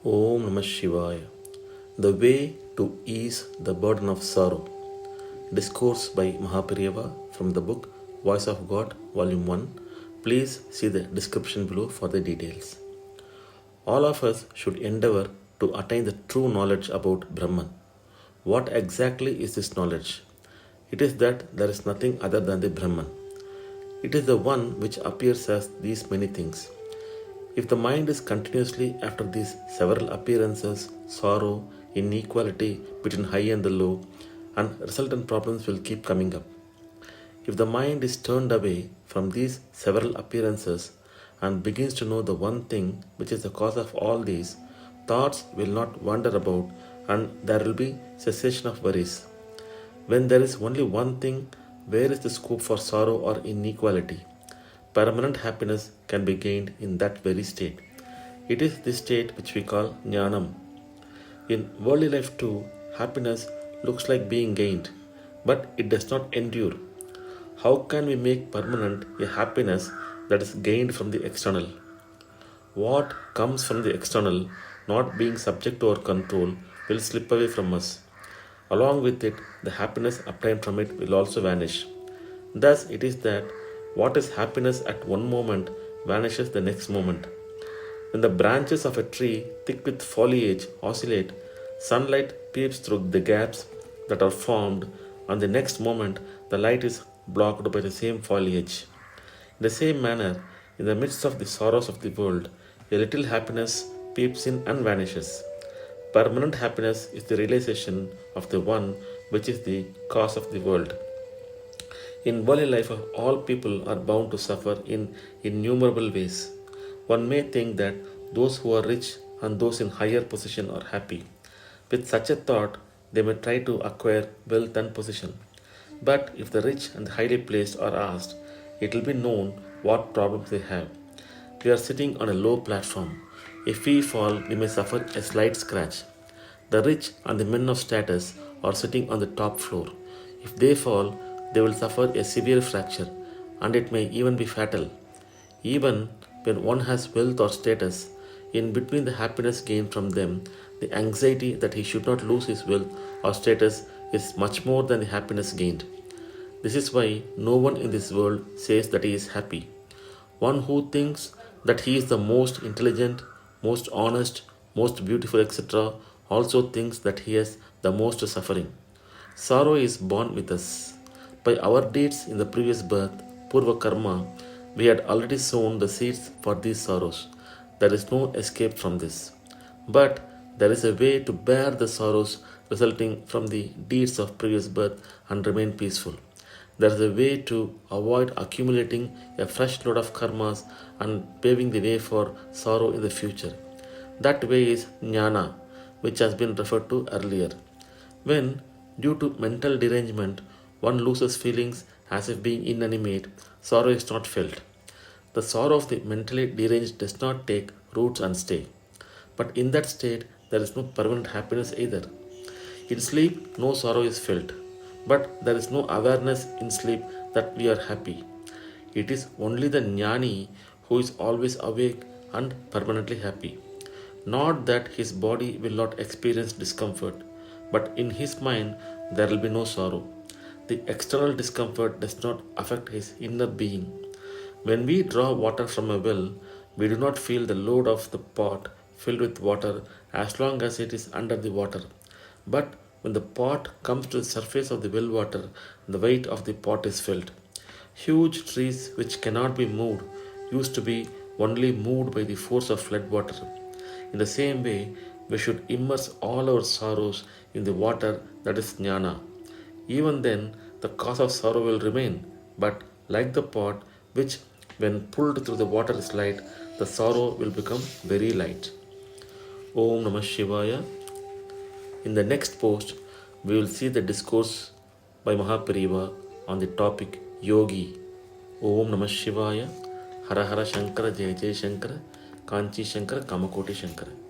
Om Namah Shivaya. The way to ease the burden of sorrow. Discourse by MahaPeriyava from the book Voice of God, Volume 1. Please see the description below for the details. All of us should endeavor to attain the true knowledge about Brahman. What exactly is this knowledge? It is that there is nothing other than the Brahman. It is the one which appears as these many things. If the mind is continuously after these several appearances, sorrow, inequality between high and the low, and resultant problems will keep coming up. If the mind is turned away from these several appearances and begins to know the one thing which is the cause of all these, thoughts will not wander about and there will be cessation of worries. When there is only one thing, where is the scope for sorrow or inequality? Permanent happiness can be gained in that very state. It is this state which we call jnanam. In worldly life too, happiness looks like being gained, but it does not endure. How can we make permanent a happiness that is gained from the external? What comes from the external, not being subject to our control, will slip away from us. Along with it, the happiness obtained from it will also vanish. Thus, it is that what is happiness at one moment vanishes the next moment. When the branches of a tree thick with foliage oscillate, sunlight peeps through the gaps that are formed, and the next moment the light is blocked by the same foliage. In the same manner, in the midst of the sorrows of the world, a little happiness peeps in and vanishes. Permanent happiness is the realization of the one which is the cause of the world. In worldly life, all people are bound to suffer in innumerable ways. One may think that those who are rich and those in higher position are happy. With such a thought, they may try to acquire wealth and position. But if the rich and the highly placed are asked, it will be known what problems they have. We are sitting on a low platform. If we fall, we may suffer a slight scratch. The rich and the men of status are sitting on the top floor. If they fall, they will suffer a severe fracture, and it may even be fatal. Even when one has wealth or status, in between the happiness gained from them, the anxiety that he should not lose his wealth or status is much more than the happiness gained. This is why no one in this world says that he is happy. One who thinks that he is the most intelligent, most honest, most beautiful, etc., also thinks that he has the most suffering. Sorrow is born with us. By our deeds in the previous birth, Purva Karma, we had already sown the seeds for these sorrows. There is no escape from this. But there is a way to bear the sorrows resulting from the deeds of previous birth and remain peaceful. There is a way to avoid accumulating a fresh load of karmas and paving the way for sorrow in the future. That way is jnana, which has been referred to earlier. When, due to mental derangement, one loses feelings as if being inanimate, sorrow is not felt. The sorrow of the mentally deranged does not take roots and stay. But in that state, there is no permanent happiness either. In sleep, no sorrow is felt. But there is no awareness in sleep that we are happy. It is only the jnani who is always awake and permanently happy. Not that his body will not experience discomfort, but in his mind there will be no sorrow. The external discomfort does not affect his inner being. When we draw water from a well, we do not feel the load of the pot filled with water as long as it is under the water. But when the pot comes to the surface of the well water, the weight of the pot is felt. Huge trees which cannot be moved used to be only moved by the force of flood water. In the same way, we should immerse all our sorrows in the water that is jnana. Even then, the cause of sorrow will remain, but like the pot, which when pulled through the water is light, the sorrow will become very light. Om Namah Shivaya. In the next post, we will see the discourse by MahaPeriyava on the topic Yogi. Om Namah Shivaya. Hara Hara Shankara Jai Jai Shankara. Kanchi Shankara Kamakoti Shankara.